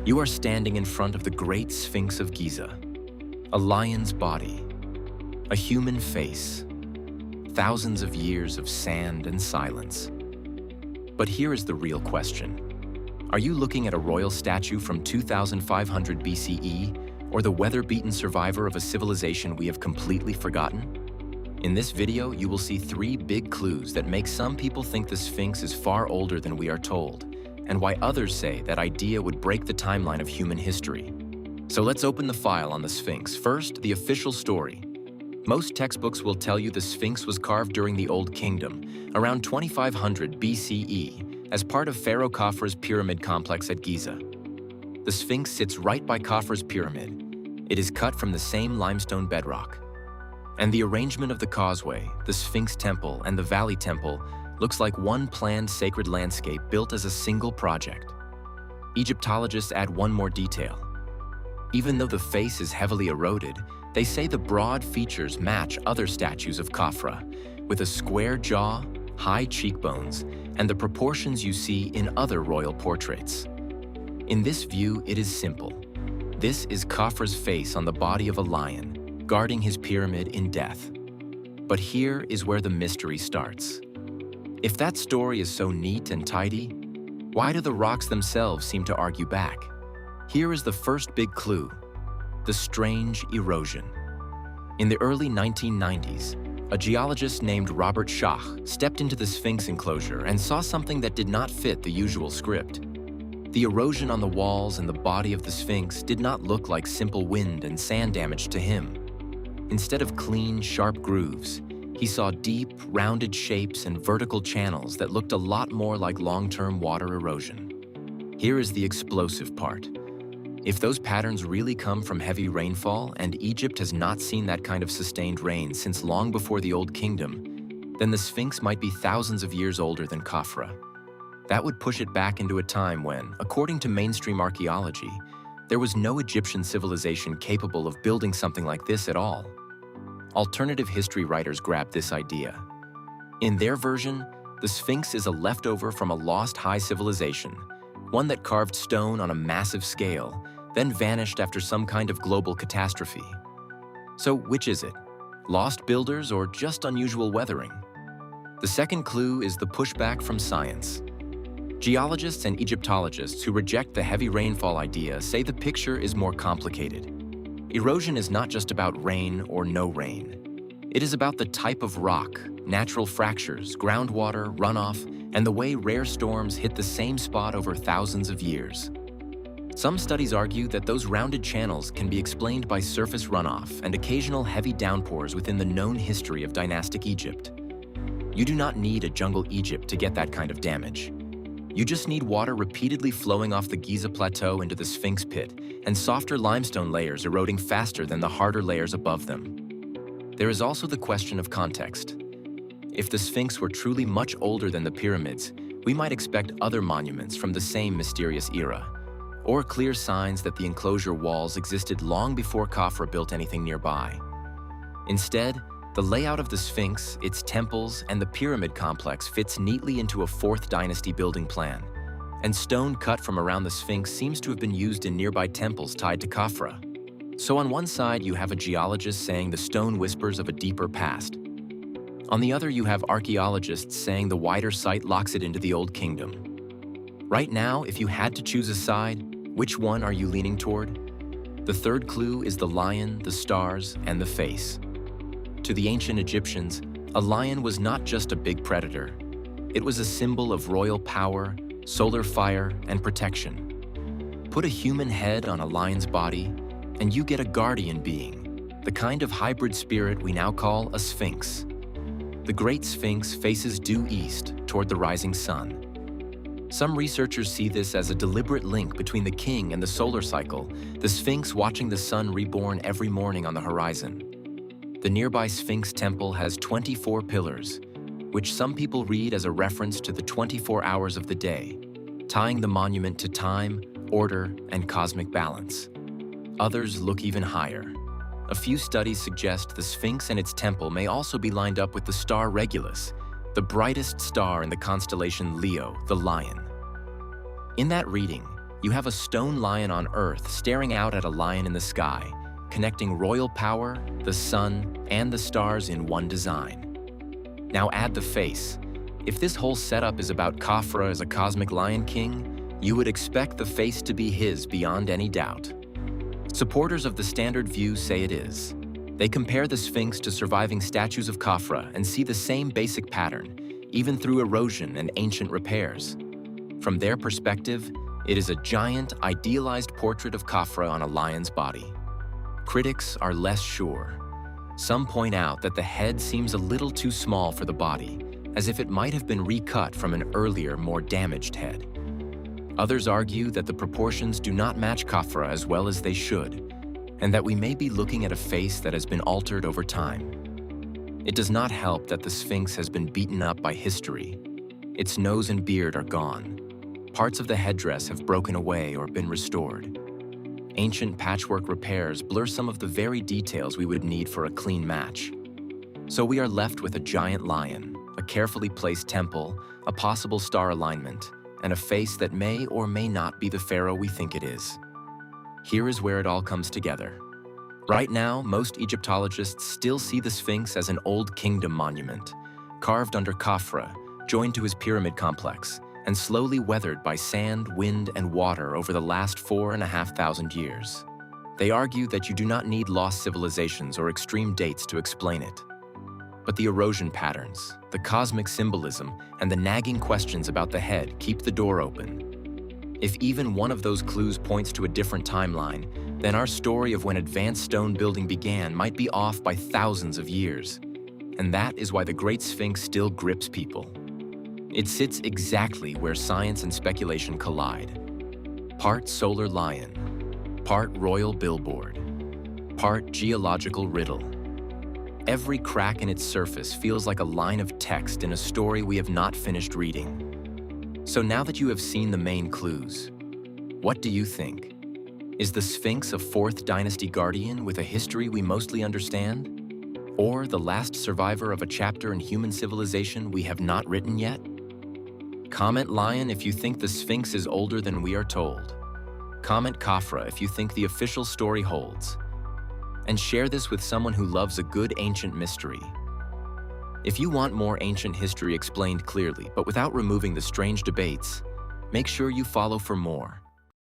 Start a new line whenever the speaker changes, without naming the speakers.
You are standing in front of the Great Sphinx of Giza, a lion's body, a human face, thousands of years of sand and silence. But here is the real question. Are you looking at a royal statue from 2500 BCE or the weather-beaten survivor of a civilization we have completely forgotten? In this video, you will see 3 big clues that make some people think the Sphinx is far older than we are told, and why others say that idea would break the timeline of human history. So let's open the file on the Sphinx. First, the official story. Most textbooks will tell you the Sphinx was carved during the Old Kingdom, around 2500 BCE, as part of Pharaoh Khafre's pyramid complex at Giza. The Sphinx sits right by Khafre's pyramid. It is cut from the same limestone bedrock. And the arrangement of the causeway, the Sphinx Temple, and the Valley Temple looks like one planned sacred landscape built as a single project. Egyptologists add one more detail. Even though the face is heavily eroded, they say the broad features match other statues of Khafre, with a square jaw, high cheekbones, and the proportions you see in other royal portraits. In this view, it is simple. This is Khafre's face on the body of a lion, guarding his pyramid in death. But here is where the mystery starts. If that story is so neat and tidy, why do the rocks themselves seem to argue back? Here is the first big clue: the strange erosion. In the early 1990s, a geologist named Robert Schach stepped into the Sphinx enclosure and saw something that did not fit the usual script. The erosion on the walls and the body of the Sphinx did not look like simple wind and sand damage to him. Instead of clean, sharp grooves, he saw deep, rounded shapes and vertical channels that looked a lot more like long-term water erosion. Here is the explosive part. If those patterns really come from heavy rainfall, and Egypt has not seen that kind of sustained rain since long before the Old Kingdom, then the Sphinx might be thousands of years older than Khafre. That would push it back into a time when, according to mainstream archaeology, there was no Egyptian civilization capable of building something like this at all. Alternative history writers grabbed this idea. In their version, the Sphinx is a leftover from a lost high civilization, one that carved stone on a massive scale, then vanished after some kind of global catastrophe. So which is it? Lost builders or just unusual weathering? The second clue is the pushback from science. Geologists and Egyptologists who reject the heavy rainfall idea say the picture is more complicated. Erosion is not just about rain or no rain. It is about the type of rock, natural fractures, groundwater, runoff, and the way rare storms hit the same spot over thousands of years. Some studies argue that those rounded channels can be explained by surface runoff and occasional heavy downpours within the known history of dynastic Egypt. You do not need a jungle Egypt to get that kind of damage. You just need water repeatedly flowing off the Giza Plateau into the Sphinx pit and softer limestone layers eroding faster than the harder layers above them. There is also the question of context. If the Sphinx were truly much older than the pyramids, we might expect other monuments from the same mysterious era, or clear signs that the enclosure walls existed long before Khafre built anything nearby. Instead, the layout of the Sphinx, its temples, and the pyramid complex fits neatly into a Fourth Dynasty building plan, and stone cut from around the Sphinx seems to have been used in nearby temples tied to Khafre. So on one side, you have a geologist saying the stone whispers of a deeper past. On the other, you have archaeologists saying the wider site locks it into the Old Kingdom. Right now, if you had to choose a side, which one are you leaning toward? The third clue is the lion, the stars, and the face. To the ancient Egyptians, a lion was not just a big predator. It was a symbol of royal power, solar fire, and protection. Put a human head on a lion's body, and you get a guardian being, the kind of hybrid spirit we now call a sphinx. The Great Sphinx faces due east toward the rising sun. Some researchers see this as a deliberate link between the king and the solar cycle, the Sphinx watching the sun reborn every morning on the horizon. The nearby Sphinx temple has 24 pillars, which some people read as a reference to the 24 hours of the day, tying the monument to time, order, and cosmic balance. Others look even higher. A few studies suggest the Sphinx and its temple may also be lined up with the star Regulus, the brightest star in the constellation Leo, the lion. In that reading, You have a stone lion on Earth staring out at a lion in the sky, connecting royal power, the sun, and the stars in one design. Now add the face. If this whole setup is about Khafre as a cosmic lion king, you would expect the face to be his beyond any doubt. Supporters of the standard view say it is. They compare the Sphinx to surviving statues of Khafre and see the same basic pattern, even through erosion and ancient repairs. From their perspective, it is a giant, idealized portrait of Khafre on a lion's body. Critics are less sure. Some point out that the head seems a little too small for the body, as if it might have been recut from an earlier, more damaged head. Others argue that the proportions do not match Khafre as well as they should, and that we may be looking at a face that has been altered over time. It does not help that the Sphinx has been beaten up by history. Its nose and beard are gone. Parts of the headdress have broken away or been restored. Ancient patchwork repairs blur some of the very details we would need for a clean match. So we are left with a giant lion, a carefully placed temple, a possible star alignment, and a face that may or may not be the pharaoh we think it is. Here is where it all comes together. Right now, most Egyptologists still see the Sphinx as an old kingdom monument, carved under Khafre, joined to his pyramid complex, and slowly weathered by sand, wind, and water over the last 4,500 years. They argue that you do not need lost civilizations or extreme dates to explain it. But the erosion patterns, the cosmic symbolism, and the nagging questions about the head keep the door open. If even one of those clues points to a different timeline, then our story of when advanced stone building began might be off by thousands of years. And that is why the Great Sphinx still grips people. It sits exactly where science and speculation collide. Part solar lion, part royal billboard, part geological riddle. Every crack in its surface feels like a line of text in a story we have not finished reading. So now that you have seen the main clues, what do you think? Is the Sphinx a Fourth Dynasty guardian with a history we mostly understand? Or the last survivor of a chapter in human civilization we have not written yet? Comment lion if you think the Sphinx is older than we are told. Comment Khafre if you think the official story holds. And share this with someone who loves a good ancient mystery. If you want more ancient history explained clearly, but without removing the strange debates, make sure you follow for more.